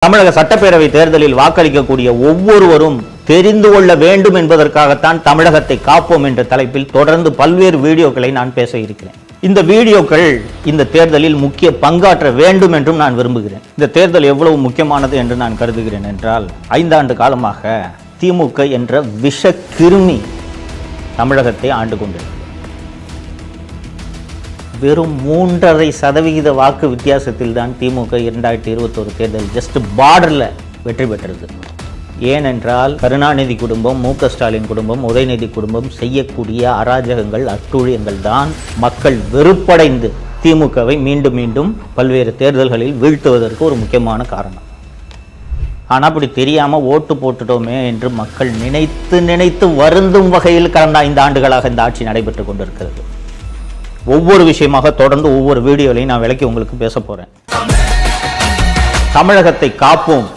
தமிழக சட்டப்பேரவை தேர்தலில் வாக்களிக்கக்கூடிய ஒவ்வொருவரும் தெரிந்து கொள்ள வேண்டும் என்பதற்காகத்தான் தமிழகத்தை காப்போம் என்ற தலைப்பில் தொடர்ந்து பல்வேறு வீடியோக்களை நான் பேச இருக்கிறேன். இந்த வீடியோக்கள் இந்த தேர்தலில் முக்கிய பங்காற்ற வேண்டும் என்றும் நான் விரும்புகிறேன். இந்த தேர்தல் எவ்வளவு முக்கியமானது என்று நான் கருதுகிறேன் என்றால், 5 ஆண்டு காலமாக திமுக என்ற விஷ கிருமி தமிழகத்தை ஆண்டு கொண்டிருக்கிறது. வெறும் 3.5% வாக்கு வித்தியாசத்தில் தான் திமுக 2021 தேர்தல் ஜஸ்ட் பார்டரில் வெற்றி பெற்றது. ஏனென்றால் கருணாநிதி குடும்பம், மு க ஸ்டாலின் குடும்பம், உதயநிதி குடும்பம் செய்யக்கூடிய அராஜகங்கள், அட்டூழியங்கள் தான் மக்கள் வெறுப்படைந்து திமுகவை மீண்டும் மீண்டும் பல்வேறு தேர்தல்களில் வீழ்த்துவதற்கு ஒரு முக்கியமான காரணம். ஆனால் அப்படி தெரியாமல் ஓட்டு போட்டுட்டோமே என்று மக்கள் நினைத்து வருந்தும் வகையில் கடந்த 5 ஆண்டுகளாக இந்த ஆட்சி நடைபெற்று கொண்டிருக்கிறது. ஒவ்வொரு விஷயமாக தொடர்ந்து ஒவ்வொரு வீடியோலையும் நான் விளக்கி உங்களுக்கு பேச போறேன். தமிழகத்தை காப்போம்